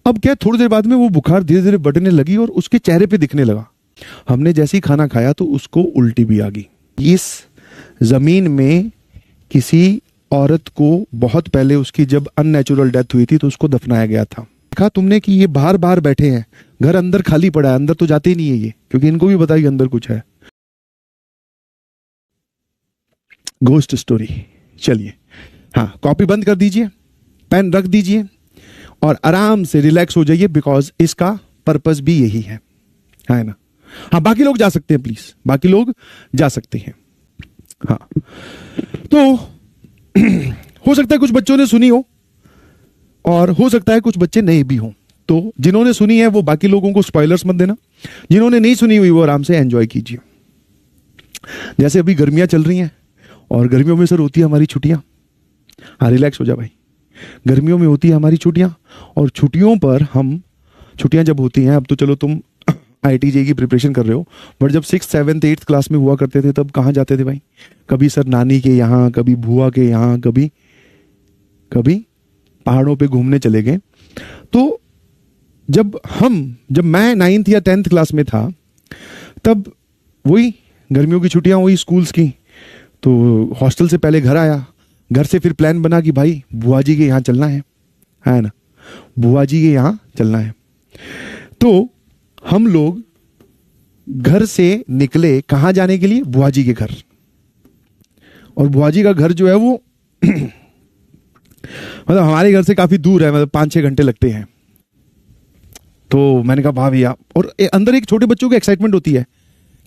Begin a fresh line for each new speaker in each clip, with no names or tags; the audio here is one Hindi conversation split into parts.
अब क्या, थोड़ी देर बाद में वो बुखार धीरे धीरे बढ़ने लगी और उसके चेहरे पे दिखने लगा। हमने जैसे ही खाना खाया तो उसको उल्टी भी आ गई। इस जमीन में किसी औरत को बहुत पहले उसकी जब अननेचुरल डेथ हुई थी तो उसको दफनाया गया था। देखा तुमने कि ये बाहर बाहर बैठे हैं, घर अंदर खाली पड़ा है, अंदर तो जाते ही नहीं है ये, क्योंकि इनको भी पता है कि अंदर कुछ है। Ghost story. चलिए, हाँ, कॉपी बंद कर दीजिए, पेन रख दीजिए और आराम से रिलैक्स हो जाइए, बिकॉज इसका पर्पस भी यही है ना। हाँ, बाकी लोग जा सकते हैं, प्लीज, बाकी लोग जा सकते हैं। हाँ, तो हो सकता है कुछ बच्चों ने सुनी हो और हो सकता है कुछ बच्चे नहीं भी हों, तो जिन्होंने सुनी है वो बाकी लोगों को स्पॉयलर्स मत देना, जिन्होंने नहीं सुनी हुई वो आराम से एंजॉय कीजिए। जैसे अभी गर्मियां चल रही हैं और गर्मियों में सर होती है हमारी छुट्टियां। हाँ, रिलैक्स हो जा भाई, गर्मियों में होती है हमारी छुट्टियां और छुट्टियों पर हम, छुट्टियां जब होती हैं, अब तो चलो तुम IIT की प्रिपरेशन कर रहे हो, बट जब 6th 7th 8th क्लास में हुआ करते थे तब कहाँ जाते थे भाई? कभी सर नानी के यहाँ, कभी बुआ के यहाँ, कभी पहाड़ों पे घूमने चले गए। तो जब मैं 9th या 10th क्लास में था तब वही गर्मियों की छुट्टियां हुई स्कूल्स की, तो हॉस्टल से पहले घर आया, घर से फिर प्लान बना कि भाई बुआ जी के यहाँ चलना है ना, बुआ जी के यहाँ चलना है। तो हम लोग घर से निकले कहाँ जाने के लिए? बुआ जी के घर। और बुआ जी का घर जो है वो मतलब हमारे घर से काफी दूर है, मतलब 5-6 घंटे लगते हैं। तो मैंने कहा वाह भैया, और अंदर एक छोटे बच्चों की एक्साइटमेंट होती है।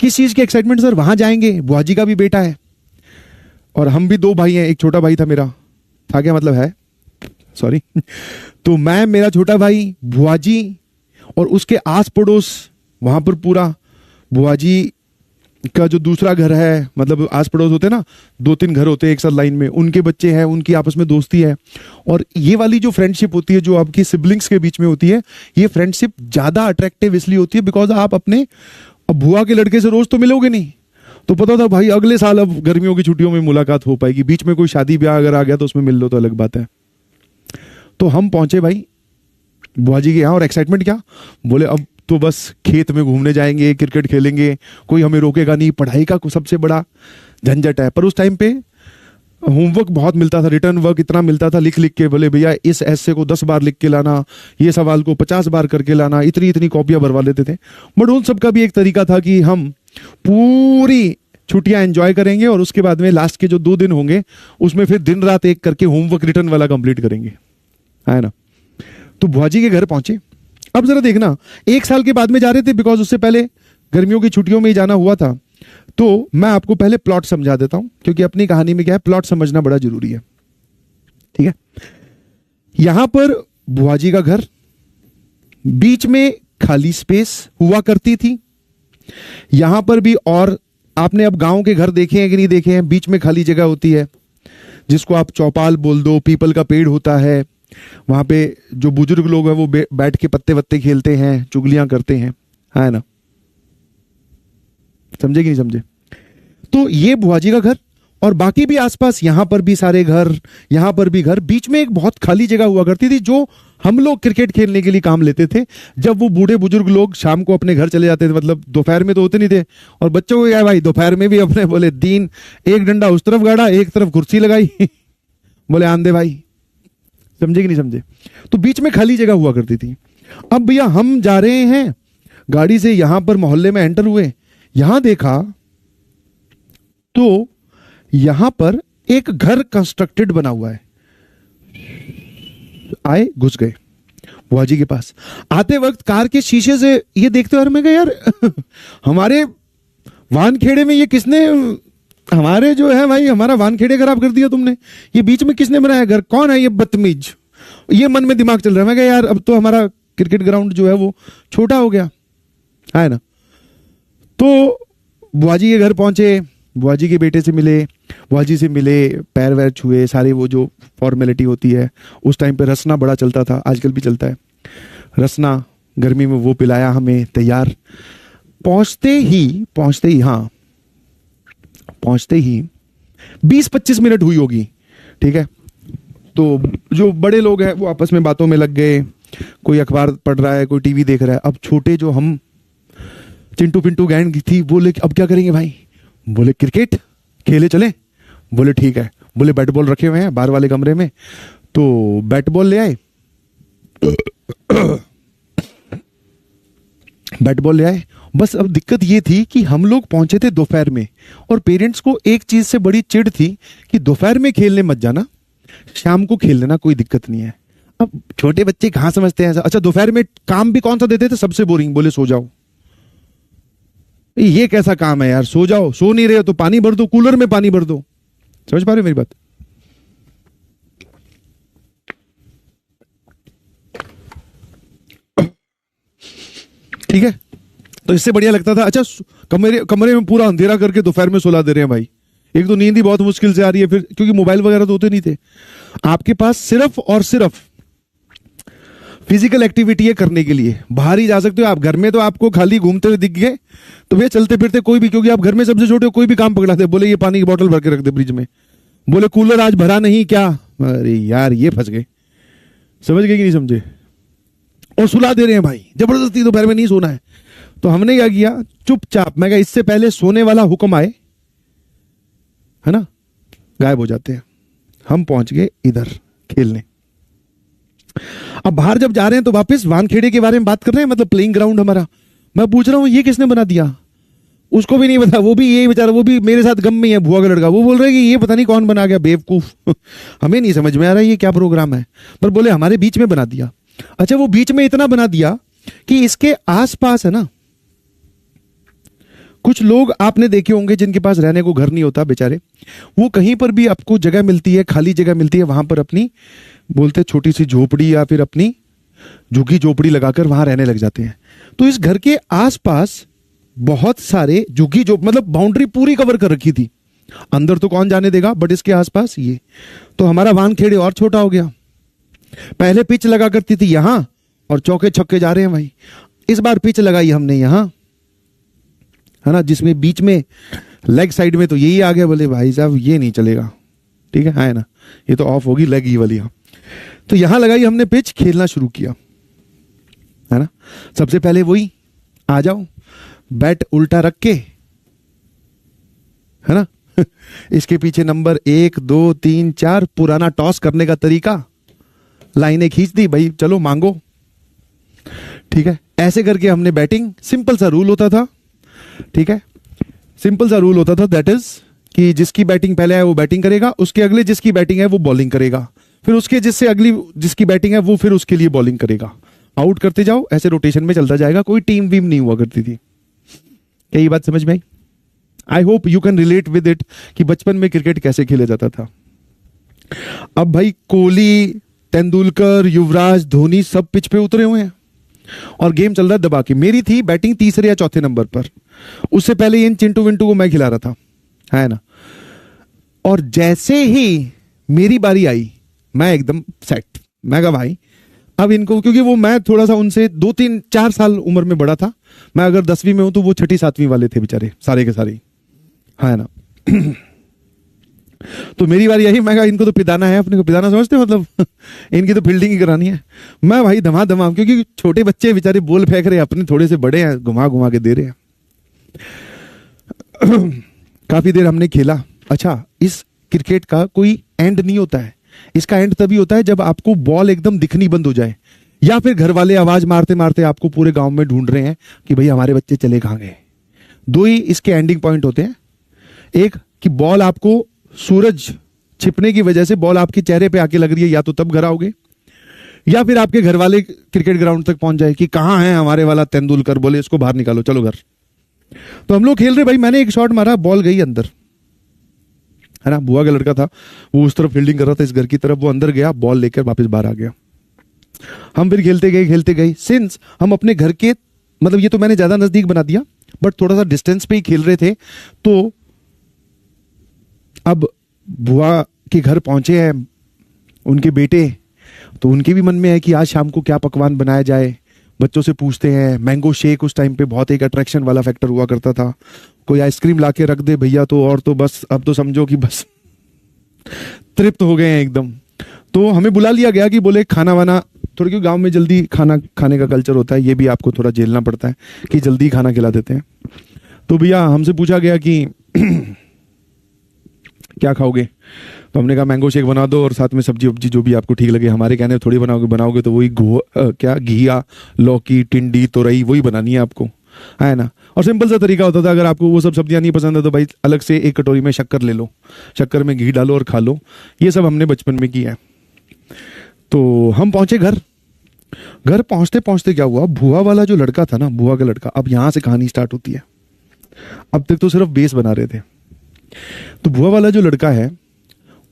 किस चीज की एक्साइटमेंट? सर वहां जाएंगे, बुआ जी का भी बेटा है और हम भी 2 भाई हैं, एक छोटा भाई था मेरा, था क्या मतलब है, सॉरी तो मैं, मेरा छोटा भाई, बुआ जी और उसके आस पड़ोस, वहां पर पूरा बुआ जी का जो दूसरा घर है, मतलब आस पड़ोस होते हैं ना, 2-3 घर होते हैं एक साथ लाइन में, उनके बच्चे हैं, उनकी आपस में दोस्ती है। और ये वाली जो फ्रेंडशिप होती है जो आपकी सिबलिंग्स के बीच में होती है, ये फ्रेंडशिप ज्यादा अट्रैक्टिव इसलिए होती है बिकॉज आप अपने, अब बुआ के लड़के से रोज तो मिलोगे नहीं, तो पता था भाई अगले साल अब गर्मियों की छुट्टियों में मुलाकात हो पाएगी, बीच में कोई शादी ब्याह अगर आ गया तो उसमें मिल लो तो अलग बात है। तो हम पहुंचे भाई बुआ जी के यहाँ, और एक्साइटमेंट क्या, बोले अब तो बस खेत में घूमने जाएंगे, क्रिकेट खेलेंगे, कोई हमें रोकेगा नहीं, पढ़ाई का सबसे बड़ा झंझट है। पर उस टाइम पे होमवर्क बहुत मिलता था, रिटर्न वर्क इतना मिलता था, लिख लिख के, बोले भैया इस ऐसे को 10 बार लिख के लाना, ये सवाल को 50 बार करके लाना, इतनी इतनी कॉपियां भरवा लेते थे। बट उन सबका भी एक तरीका था कि हम पूरी छुट्टियां एंजॉय करेंगे और उसके बाद में लास्ट के जो 2 दिन होंगे उसमें फिर दिन रात एक करके होमवर्क रिटर्न वाला कंप्लीट करेंगे, है ना। तो बुआ जी के घर पहुंचे। अब जरा देखना, 1 साल के बाद में जा रहे थे बिकॉज उससे पहले गर्मियों की छुट्टियों में ही जाना हुआ था। तो मैं आपको पहले प्लॉट समझा देता हूं, क्योंकि अपनी कहानी में क्या है, प्लॉट समझना बड़ा जरूरी है, ठीक है। यहां पर बुआ जी का घर, बीच में खाली स्पेस हुआ करती थी। यहां पर भी, और आपने अब गांव के घर देखे हैं कि नहीं देखे हैं, बीच में खाली जगह होती है जिसको आप चौपाल बोल दो, पीपल का पेड़ होता है, वहां पे जो बुजुर्ग लोग हैं वो बैठ के पत्ते वत्ते खेलते हैं, चुगलियां करते हैं, है ना। समझे कि नहीं समझे? तो ये बुआ जी का घर, और बाकी भी आसपास यहां पर भी सारे घर, यहां पर भी घर, बीच में एक बहुत खाली जगह हुआ करती थी जो हम लोग क्रिकेट खेलने के लिए काम लेते थे। जब वो बूढ़े बुजुर्ग लोग शाम को अपने घर चले जाते थे, मतलब दोपहर में तो होते नहीं थे, और बच्चों को क्या भाई, दोपहर में भी अपने बोले दीन, एक डंडा उस तरफ गाड़ा, एक तरफ कुर्सी लगाई बोले आंदे भाई। समझे कि नहीं समझे? तो बीच में खाली जगह हुआ करती थी। अब भैया हम जा रहे हैं गाड़ी से, यहां पर मोहल्ले में एंटर हुए, यहां देखा तो यहां पर एक घर कंस्ट्रक्टेड बना हुआ है। आए, घुस गए बुआ जी के पास। आते वक्त कार के शीशे से ये देखते हुए मैं कहा यार हमारे वानखेड़े में ये किसने, हमारे जो है भाई, हमारा वानखेड़े खराब कर दिया तुमने, ये बीच में किसने बनाया घर, कौन है ये बदतमीज? ये मन में दिमाग चल रहा है। मैं कहा यार अब तो हमारा क्रिकेट ग्राउंड जो है वो छोटा हो गया, है ना। तो बुआ जी के घर पहुंचे, बुआ जी के बेटे से मिले, बुआ जी से मिले, पैर वैर छुए, सारी वो जो फॉर्मेलिटी होती है। उस टाइम पे रसना बड़ा चलता था, आजकल भी चलता है रसना, गर्मी में वो पिलाया हमें, तैयार। पहुंचते ही 20-25 मिनट हुई होगी, ठीक है। तो जो बड़े लोग हैं वो आपस में बातों में लग गए, कोई अखबार पढ़ रहा है, कोई टीवी देख रहा है। अब छोटे जो हम चिंटू पिंटू गैंग थी, बोले अब क्या करेंगे भाई? बोले क्रिकेट खेले चले। बोले ठीक है। बोले बैट बॉल रखे हुए हैं बाहर वाले कमरे में, तो बैट बॉल ले आए। बैट बॉल ले आए। बस अब दिक्कत ये थी कि हम लोग पहुंचे थे दोपहर में, और पेरेंट्स को एक चीज से बड़ी चिढ़ थी कि दोपहर में खेलने मत जाना, शाम को खेल लेना, कोई दिक्कत नहीं है। अब छोटे बच्चे कहां समझते हैं ऐसा। अच्छा, दोपहर में काम भी कौन सा देते थे? सबसे बोरिंग। बोले सो जाओ। ये कैसा काम है यार, सो जाओ। सो नहीं रहे हो तो पानी भर दो, कूलर में पानी भर दो। समझ पा रहे हो मेरी बात? ठीक है, तो इससे बढ़िया लगता था। अच्छा, कमरे कमरे में पूरा अंधेरा करके दोपहर में सुला दे रहे हैं भाई। एक तो नींद ही बहुत मुश्किल से आ रही है, फिर क्योंकि मोबाइल वगैरह तो होते नहीं थे आपके पास। सिर्फ और सिर्फ फिजिकल एक्टिविटी है करने के लिए, बाहर ही जा सकते हो आप। घर में तो आपको खाली घूमते हुए दिख गए तो भैया चलते फिरते कोई भी, क्योंकि आप घर में सबसे छोटे हो, कोई भी काम पकड़ाते। बोले ये पानी की बोतल भर के रख दे फ्रिज में। बोले कूलर आज भरा नहीं क्या? अरे यार ये फंस गए। समझ गए कि नहीं समझे? और सुला दे रहे हैं भाई जबरदस्ती, दोपहर में नहीं सोना है। तो हमने क्या किया, चुपचाप, मैं कहा इससे पहले सोने वाला हुक्म आए, है ना, गायब हो जाते हैं। हम पहुंच गए इधर खेलने। अब बाहर जब जा रहे हैं तो वापस वानखेड़े के बारे में बात कर रहे हैं, मतलब प्लेइंग ग्राउंड हमारा। मैं पूछ रहा हूं ये किसने बना दिया? उसको भी नहीं पता, वो भी ये बेचारा, वो भी मेरे साथ गम में है, बुआ का लड़का। वो बोल रहे हैं कि ये पता नहीं कौन बना गया, बेवकूफ। हमें नहीं समझ में आ रहा है ये क्या प्रोग्राम है, पर बोले हमारे बीच में बना दिया। अच्छा, वो बीच में इतना बना दिया कि इसके आसपास है ना, कुछ लोग आपने देखे होंगे जिनके पास रहने को घर नहीं होता बेचारे, वो कहीं पर भी आपको जगह मिलती है, खाली जगह मिलती है, वहां पर अपनी बोलते छोटी सी झोपड़ी या फिर अपनी झुग्गी झोपड़ी लगाकर वहां रहने लग जाते हैं। तो इस घर के आसपास बहुत सारे झुग्गी जो मतलब बाउंड्री पूरी कवर कर रखी थी। अंदर तो कौन जाने देगा, बट इसके आसपास ये। तो हमारा वानखेड़े और छोटा हो गया। पहले पिच लगा करती थी यहां, और चौके छक्के जा रहे हैं भाई। इस बार पिच लगाई हमने यहां, है ना, जिसमें बीच में लेग साइड में तो यही आ गया। बोले भाई साहब ये नहीं चलेगा, ठीक है ना, ये तो ऑफ होगी लेग ही वाली। तो यहां लगाई हमने पिच, खेलना शुरू किया, है ना। सबसे पहले वही, आ जाओ, बैट उल्टा रख के, है ना, इसके पीछे नंबर 1 2 3 4 पुराना टॉस करने का तरीका, लाइनें खींच दी भाई, चलो मांगो, ठीक है। ऐसे करके हमने बैटिंग, सिंपल सा रूल होता था, ठीक है, सिंपल सा रूल होता था, दैट इज कि जिसकी बैटिंग पहले है वो बैटिंग करेगा, उसके अगले जिसकी बैटिंग है वो बॉलिंग करेगा, फिर उसके जिससे अगली जिसकी बैटिंग है वो फिर उसके लिए बॉलिंग करेगा। आउट करते जाओ, ऐसे रोटेशन में चलता जाएगा। कोई टीम वीम नहीं हुआ करती थी। क्या ये बात समझ में आई? I hope you can relate with it कि बचपन में क्रिकेट कैसे खेला जाता था। अब भाई कोहली, तेंदुलकर, युवराज, धोनी सब पिच पे उतरे हुए हैं और गेम चल रहा है दबा के। मेरी थी बैटिंग तीसरे या चौथे नंबर पर, उससे पहले इन चिंटू विंटू को मैं खिला रहा था, है ना। और जैसे ही मेरी बारी आई, मैं एकदम सेट। मैं कहा भाई अब इनको, क्योंकि वो मैं थोड़ा सा उनसे 2-3-4 साल उम्र में बड़ा था। मैं अगर 10वीं में हूं तो वो 6ठी 7वीं वाले थे बेचारे, सारे के सारे, है ना। तो मेरी बारी आई, मैं कहा इनको तो पिदाना है, अपने को पिदाना समझते हो, मतलब इनकी तो फील्डिंग ही करानी है। मैं भाई धमाधम, क्योंकि छोटे बच्चे बेचारे बॉल फेंक रहे हैं, अपने थोड़े से बड़े हैं, घुमा घुमा के दे रहे हैं। काफी देर हमने खेला। अच्छा, इस क्रिकेट का कोई एंड नहीं होता है। इसका एंड तभी होता है जब आपको बॉल एकदम दिखनी बंद हो जाए, या फिर घर वाले आवाज मारते मारते आपको पूरे गांव में ढूंढ रहे हैं कि भाई हमारे बच्चे चले कहां गए। दो ही इसके एंडिंग पॉइंट होते हैं। एक कि बॉल आपको सूरज छिपने की वजह से बॉल आपके चेहरे पे आके लग रही है, या तो तब घर आओगे, या फिर आपके घर वाले क्रिकेट ग्राउंड तक पहुंच जाए कि कहां है हमारे वाला तेंदुलकर, बोले इसको बाहर निकालो, चलो घर। तो हम लोग खेल रहे, भाई मैंने एक शॉट मारा, बॉल गई अंदर, है ना। बुआ का लड़का था, वो उस तरफ फील्डिंग कर रहा था, इस घर की तरफ, वो अंदर गया, बॉल लेकर वापस बाहर आ गया। हम फिर खेलते गए। सिंस हम अपने घर के, मतलब ये तो मैंने ज्यादा नजदीक बना दिया, बट थोड़ा सा डिस्टेंस पे ही खेल रहे थे। तो अब बुआ के घर पहुंचे हैं उनके बेटे, तो उनके भी मन में है कि आज शाम को क्या पकवान बनाया जाए। बच्चों से पूछते हैं। मैंगो शेक उस टाइम पे बहुत एक अट्रैक्शन वाला फैक्टर हुआ करता था। कोई आइसक्रीम लाके रख दे भैया तो, और तो बस अब तो समझो कि बस तृप्त हो गए हैं एकदम। तो हमें बुला लिया गया कि बोले खाना वाना थोड़ा, क्योंकि गांव में जल्दी खाना खाने का कल्चर होता है, ये भी आपको थोड़ा झेलना पड़ता है कि जल्दी खाना खिला देते हैं। तो भैया हमसे पूछा गया कि क्या खाओगे, तो हमने कहा मैंगो शेक बना दो और साथ में सब्जी वब्जी जो भी आपको ठीक लगे। हमारे कहने थोड़ी बनाओगे तो वही क्या घिया, लौकी, टिंडी, तोरई वही बनानी है आपको, है ना। और सिंपल सा तरीका होता था, अगर आपको वो सब सब्जियां नहीं पसंद है तो भाई अलग से एक कटोरी में शक्कर ले लो, शक्कर में घी डालो और खा लो। ये सब हमने बचपन में किया है। तो हम पहुंचे घर पहुंचते पहुंचते क्या हुआ, बुआ वाला जो लड़का था ना, बुआ का लड़का, अब यहां से कहानी स्टार्ट होती है। अब तक तो सिर्फ बेस बना रहे थे। तो बुआ वाला जो लड़का है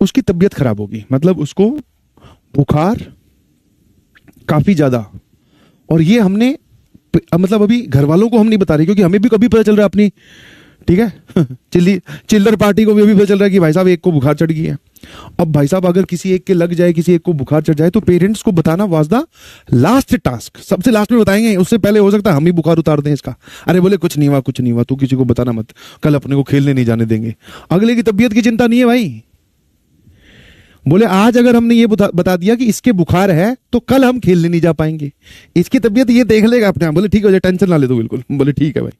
उसकी तबीयत खराब होगी, मतलब उसको बुखार काफी ज्यादा। और ये हमने मतलब अभी घर वालों को हम नहीं बता रहे, क्योंकि हमें भी कभी पता चल रहा है अपनी, ठीक है चिल्लर पार्टी को भी अभी पता चल रहा है कि भाई साहब एक को बुखार चढ़ गई है। अब भाई साहब अगर किसी एक के लग जाए, किसी एक को बुखार चढ़ जाए, तो पेरेंट्स को बताना वाज द लास्ट टास्क, सबसे लास्ट में बताएंगे, उससे पहले हो सकता है हम ही बुखार उतार दें इसका। अरे बोले कुछ नहीं हुआ, तू किसी को बताना मत, कल अपने को खेलने नहीं जाने देंगे। अगले की तबीयत की चिंता नहीं है भाई। बोले आज अगर हमने ये बता दिया कि इसके बुखार है तो कल हम खेलने नहीं जा पाएंगे, इसकी तबीयत ये देख लेगा अपने आप। बोले ठीक हो जाए, टेंशन ना ले दो बिल्कुल। बोले ठीक है भाई।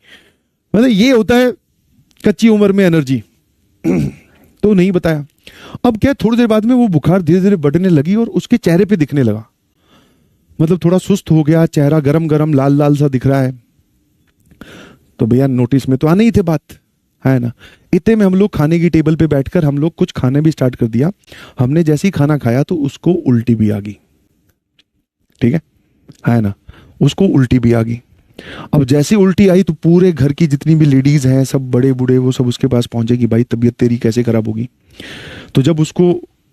मतलब ये होता है कच्ची उम्र में एनर्जी तो नहीं बताया। अब क्या, थोड़ी देर बाद में वो बुखार धीरे धीरे बढ़ने लगी और उसके चेहरे पे दिखने लगा, मतलब थोड़ा सुस्त हो गया, चेहरा गरम गरम लाल लाल सा दिख रहा है। तो भैया नोटिस में तो आनी ही थे बात, है ना। इतने में हम लोग खाने की टेबल पे बैठकर हम लोग कुछ खाने भी स्टार्ट कर दिया। हमने जैसे ही खाना खाया तो उसको उल्टी भी आ गई, ठीक है ना, उसको उल्टी भी आ गई। अब जैसे उल्टी आई तो पूरे घर की जितनी भी लेडीज हैं, सब बड़े बूढ़े, वो सब उसके पास पहुंचे कि भाई तबीयत तेरी कैसे खराब होगी। तो जब उसको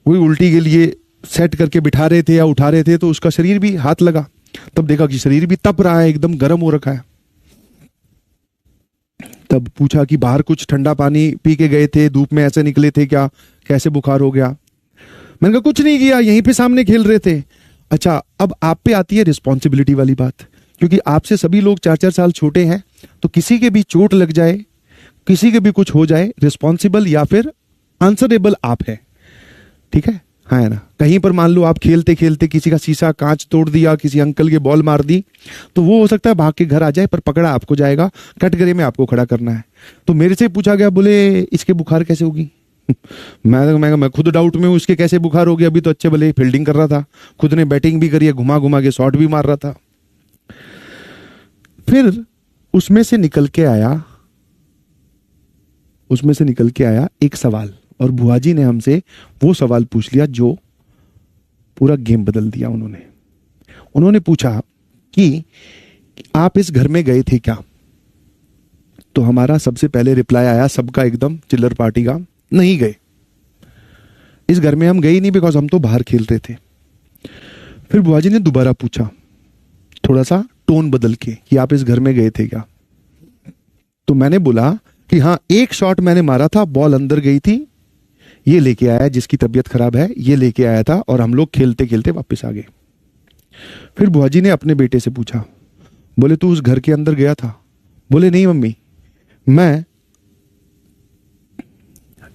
वही उल्टी के लिए सेट करके बिठा रहे थे या उठा रहे थे, तो उसका शरीर भी हाथ लगा, तब देखा कि शरीर भी तप रहा है, एकदम गर्म हो रखा है। तब पूछा कि बाहर कुछ ठंडा पानी पी के गए थे, धूप में ऐसे निकले थे क्या, कैसे बुखार हो गया। मैंने कहा कुछ नहीं किया, यहीं पे सामने खेल रहे थे। अच्छा, अब आप पे आती है रिस्पॉन्सिबिलिटी वाली बात, क्योंकि आपसे सभी लोग 4-4 साल छोटे हैं, तो किसी के भी चोट लग जाए, किसी के भी कुछ हो जाए, रिस्पॉन्सिबल या फिर आंसरेबल आप है, ठीक है ना। कहीं पर मान लो आप खेलते खेलते किसी का शीशा कांच तोड़ दिया, किसी अंकल के बॉल मार दी, तो वो हो सकता है भाग के घर आ जाए, पर पकड़ा आपको जाएगा, कटघरे में आपको खड़ा करना है। तो मेरे से पूछा गया, बोले इसके बुखार कैसे होगी मैं खुद डाउट में हूँ, इसके कैसे बुखार हो गया। अभी तो अच्छे भले फील्डिंग कर रहा था, खुद ने बैटिंग भी करी है, घुमा घुमा के शॉट भी मार रहा था। फिर उसमें से निकल के आया एक सवाल, और बुआ जी ने हमसे वो सवाल पूछ लिया जो पूरा गेम बदल दिया। उन्होंने पूछा कि आप इस घर में गए थे क्या। तो हमारा सबसे पहले रिप्लाई आया सबका एकदम चिल्लर पार्टी का, नहीं गए, इस घर में हम गए ही नहीं, बिकॉज हम तो बाहर खेल रहे थे। फिर बुआ जी ने दोबारा पूछा, थोड़ा सा टोन बदल के, कि आप इस घर में गए थे क्या। तो मैंने बोला कि हाँ, एक शॉट मैंने मारा था, बॉल अंदर गई थी, ये लेके आया जिसकी तबीयत खराब है, ये लेके आया था, और हम लोग खेलते खेलते वापस आ गए। फिर बुआ जी ने अपने बेटे से पूछा, बोले तू उस घर के अंदर गया था। बोले नहीं मम्मी, मैं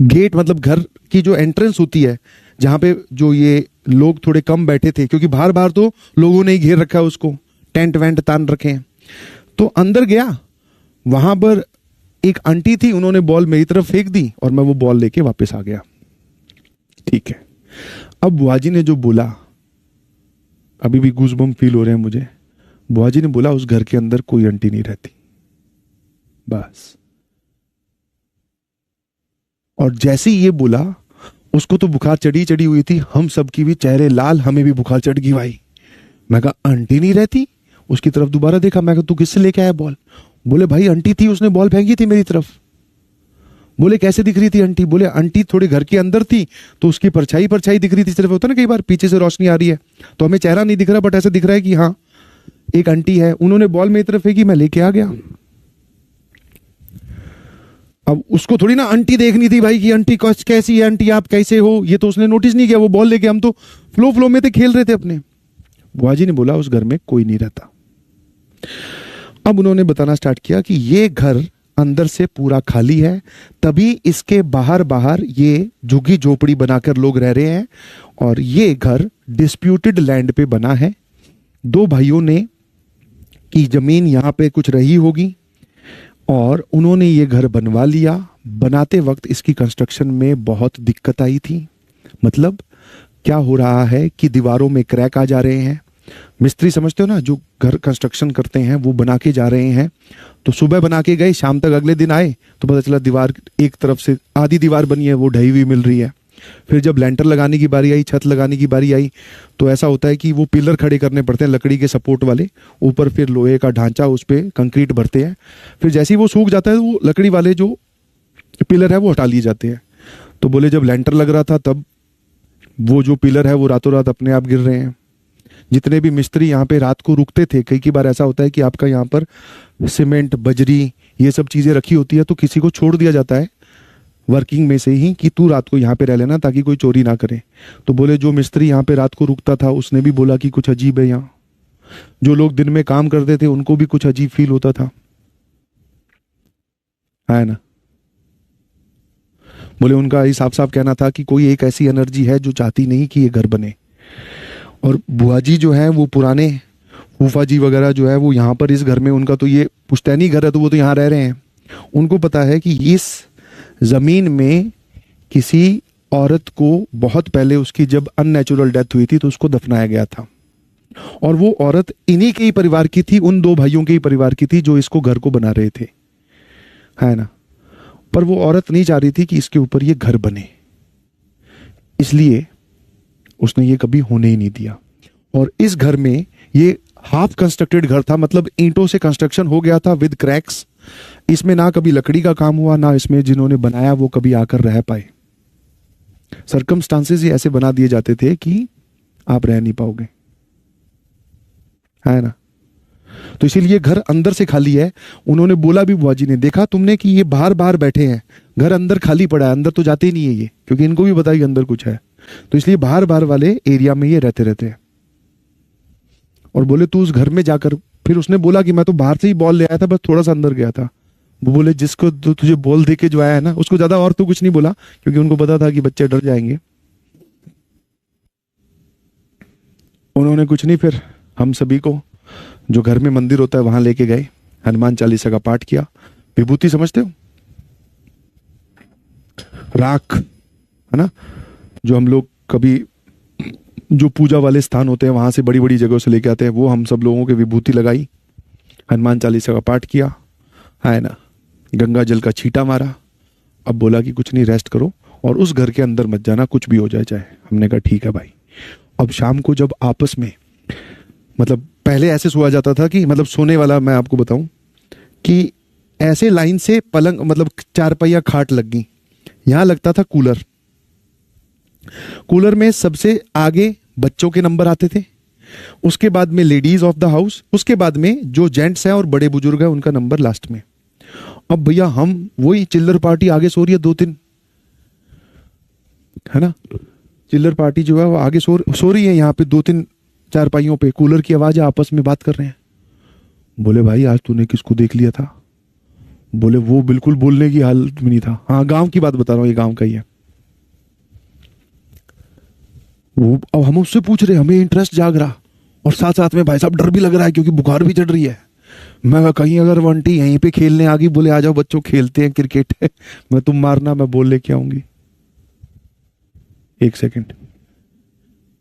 गेट, मतलब घर की जो एंट्रेंस होती है, जहां पे जो ये लोग थोड़े कम बैठे थे, क्योंकि बाहर बाहर तो लोगों ने ही घेर रखा है उसको, टेंट वेंट तान रखे हैं, तो अंदर गया, वहां पर एक आंटी थी, उन्होंने बॉल मेरी तरफ फेंक दी और मैं वो बॉल लेके वापस आ गया, ठीक है। अब बुआ जी ने जो बोला, अभी भी गूज़बम्प फील हो रहे हैं मुझे। बुआ जी ने बोला उस घर के अंदर कोई आंटी नहीं रहती, बस। और जैसे ही ये बोला, उसको तो बुखार चढ़ी हुई थी, हम सबकी भी चेहरे लाल, हमें भी बुखार चढ़ गई भाई। मैं कहा आंटी नहीं रहती। उसकी तरफ दोबारा देखा, मैं कहा तू किससे लेके आया बॉल। बोले भाई आंटी थी, उसने बॉल फेंकी थी मेरी तरफ। बोले कैसे दिख रही थी आंटी। बोले आंटी थोड़ी घर के अंदर थी, तो उसकी परछाई दिख रही थी, सिर्फ होता ना कई बार पीछे से रोशनी आ रही है तो हमें चेहरा नहीं दिख रहा, बट ऐसा दिख रहा है कि हाँ एक आंटी है। उन्होंने बॉल मेरी तरफ फेंकी, मैं लेके आ गया। अब उसको थोड़ी ना आंटी देखनी थी भाई, कि आंटी कैसी है, आंटी आप कैसे हो, ये तो उसने नोटिस नहीं किया। वो बॉल लेके, हम तो फ्लो में थे, खेल रहे थे अपने। बुआ जी ने बोला उस घर में कोई नहीं रहता। अब उन्होंने बताना स्टार्ट किया कि ये घर अंदर से पूरा खाली है, तभी इसके बाहर ये झुग्गी झोपड़ी बनाकर लोग रह रहे हैं, और ये घर डिस्प्यूटेड लैंड पे बना है दो भाइयों ने की जमीन यहाँ पे कुछ रही होगी और उन्होंने ये घर बनवा लिया। बनाते वक्त इसकी कंस्ट्रक्शन में बहुत दिक्कत आई थी। मतलब क्या हो रहा है कि दीवारों में क्रैक आ जा रहे हैं। मिस्त्री समझते हो ना, जो घर कंस्ट्रक्शन करते हैं वो बना के जा रहे हैं, तो सुबह बना के गए, शाम तक अगले दिन आए तो पता चला दीवार एक तरफ से आधी दीवार बनी है वो ढही हुई मिल रही है। फिर जब लेंटर लगाने की बारी आई, छत लगाने की बारी आई, तो ऐसा होता है कि वो पिलर खड़े करने पड़ते हैं लकड़ी के सपोर्ट वाले, ऊपर फिर लोहे का ढांचा, उस पर कंक्रीट भरते हैं। फिर जैसे ही वो सूख जाता है वो लकड़ी वाले जो पिलर है वो हटा लिए जाते हैं। तो बोले जब लेंटर लग रहा था तब वो जो पिलर है वो रातों रात अपने आप गिर रहे हैं। जितने भी मिस्त्री यहाँ पे रात को रुकते थे, कई बार ऐसा होता है कि आपका यहाँ पर सीमेंट, बजरी, ये सब चीज़ें रखी होती है, तो किसी को छोड़ दिया जाता है वर्किंग में से ही कि तू रात को यहाँ पे रह लेना ताकि कोई चोरी ना करे। तो बोले जो मिस्त्री यहाँ पे रात को रुकता था उसने भी बोला कि कुछ अजीब है यहाँ। जो लोग दिन में काम करते थे उनको भी कुछ अजीब फील होता था, है ना। बोले उनका ही साफ साफ कहना था कि कोई एक ऐसी एनर्जी है जो चाहती नहीं कि ये घर बने। और बुआ जी जो है वो पुराने फूफा जी वगैरह जो है वो यहाँ पर इस घर में, उनका तो ये पुश्तैनी घर है तो वो तो यहाँ रह रहे हैं। उनको पता है कि इस जमीन में किसी औरत को बहुत पहले उसकी जब अननेचुरल डेथ हुई थी तो उसको दफनाया गया था, और वो औरत इन्हीं के ही परिवार की थी, उन दो भाइयों के ही परिवार की थी जो इसको घर को बना रहे थे, है ना। पर वो औरत नहीं चाह रही थी कि इसके ऊपर ये घर बने, इसलिए उसने ये कभी होने ही नहीं दिया। और इस घर में ये हाफ कंस्ट्रक्टेड घर था, मतलब ईंटों से कंस्ट्रक्शन हो गया था विद क्रैक्स। इसमें ना कभी लकड़ी का काम हुआ, ना इसमें जिन्होंने बनाया वो कभी आकर रह पाए। सर्कमस्टांसेस ही ऐसे बना दिए जाते थे कि आप रह नहीं पाओगे, है ना। तो इसीलिए घर अंदर से खाली है। उन्होंने बोला भी, बुआ जी ने, देखा तुमने कि ये बाहर बाहर बैठे हैं, घर अंदर खाली पड़ा है, अंदर तो जाते ही नहीं है ये, क्योंकि इनको भी पता है कि अंदर कुछ है, तो इसलिए बाहर बाहर वाले एरिया में ये रहते रहते हैं। और बोले तू उस घर में जाकर, फिर उसने बोला कि मैं तो बाहर से ही बॉल ले आया था, बस थोड़ा सा अंदर गया था। वो बोले जिसको तुझे बॉल दे के जो आया है ना, उसको ज्यादा और तो कुछ नहीं बोला, क्योंकि उनको पता था कि बच्चे डर जाएंगे। उन्होंने कुछ नहीं, फिर हम सभी को जो घर में मंदिर होता है वहां लेके गए, हनुमान चालीसा का पाठ किया। विभूति समझते हो, राख, है ना, जो हम लोग कभी जो पूजा वाले स्थान होते हैं वहां से बड़ी बड़ी जगहों से लेके आते हैं, वो हम सब लोगों के विभूति लगाई, हनुमान चालीसा का पाठ किया, है ना, गंगा जल का छींटा मारा। अब बोला कि कुछ नहीं, रेस्ट करो और उस घर के अंदर मत जाना, कुछ भी हो जाए चाहे। हमने कहा ठीक है भाई। अब शाम को जब आपस में, मतलब पहले ऐसे सोया जाता था कि, मतलब सोने वाला मैं आपको बताऊं कि ऐसे लाइन से पलंग, मतलब चारपहिया खाट लग गई, यहां लगता था कूलर। कूलर में सबसे आगे बच्चों के नंबर आते थे, उसके बाद में लेडीज ऑफ द हाउस, उसके बाद में जो जेंट्स हैं और बड़े बुजुर्ग हैं उनका नंबर लास्ट में। अब भैया हम वही चिल्लर पार्टी आगे सो रही है, दो तीन, है ना, चिल्लर पार्टी जो है वो आगे सो रही है, यहाँ पे दो तीन चारपाइयों पे कूलर की आवाज है, आपस में बात कर रहे हैं। बोले भाई आज तूने किसको देख लिया था? बोले वो बिल्कुल बोलने की हालत में नहीं था। हाँ, गांव की बात बता रहा हूँ, ये गांव का ही है। वो अब हम उससे पूछ रहे, हमें इंटरेस्ट जाग रहा, और साथ साथ में भाई साहब डर भी लग रहा है क्योंकि बुखार भी चढ़ रही है। मैं कहीं अगर वो आंटी यहीं पे खेलने आ गई, बोले आ जाओ बच्चों खेलते हैं क्रिकेट है, मैं तुम मारना, मैं बोल लेके आऊंगी। एक सेकंड,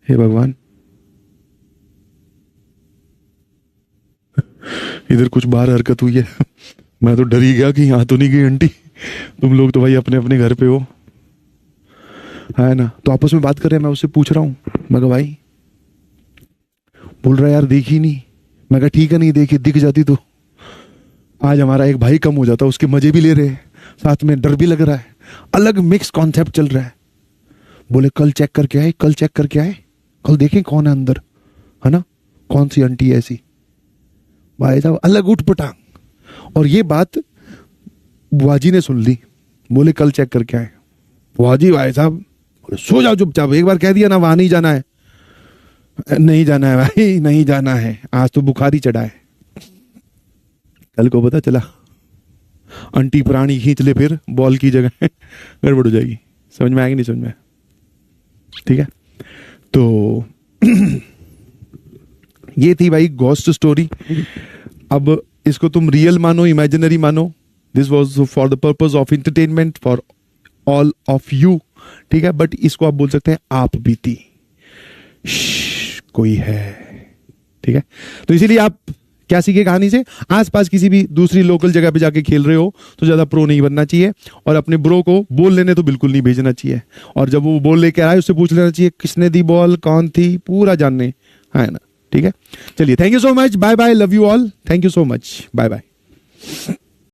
हे भगवान, इधर कुछ बाहर हरकत हुई है। मैं तो डर ही गया कि यहाँ तो नहीं गई आंटी, तुम लोग तो भाई अपने अपने घर पे हो, है ना। तो आपस में बात कर रहे हैं, मैं उससे पूछ रहा हूँ, मैं कहा भाई, बोल रहा है यार देखी नहीं। मैं कहा ठीक है, नहीं देखी, दिख जाती तो आज हमारा एक भाई कम हो जाता। उसके मजे भी ले रहे हैं, साथ में डर भी लग रहा है, अलग मिक्स कॉन्सेप्ट चल रहा है। बोले कल चेक करके आए, कल चेक करके आए, कल देखें कौन है अंदर, है ना, कौन सी आंटी है ऐसी। भाई साहब अलग उठ पटांग। और ये बात बुआ जी ने सुन ली, बोले कल चेक करके आए। बुआ जी भाई साहब सो जाओ चुपचाप, एक बार कह दिया ना वहां नहीं जाना है, नहीं जाना है भाई, नहीं जाना है, आज तो बुखार ही चढ़ा है। कल को पता चला आंटी प्राणी खींच ले फिर बॉल की जगह, गड़बड़ हो जाएगी। समझ में आएगी, नहीं समझ में? ठीक है। तो ये थी भाई घोस्ट स्टोरी। अब इसको तुम रियल मानो, इमेजिनरी मानो, this was for the purpose of entertainment for all of you, ठीक है। बट इसको आप बोल सकते हैं आप बीती, कोई है, ठीक है। तो इसीलिए आप क्या सीखे कहानी से, आसपास किसी भी दूसरी लोकल जगह पे जाके खेल रहे हो तो ज्यादा प्रो नहीं बनना चाहिए, और अपने ब्रो को बॉल लेने तो बिल्कुल नहीं भेजना चाहिए, और जब वो बॉल लेके आए उससे पूछ लेना चाहिए किसने दी बॉल, कौन थी, पूरा जानने, है ना, ठीक है। चलिए, thank you so much, bye bye, love you all, thank you so much, bye bye.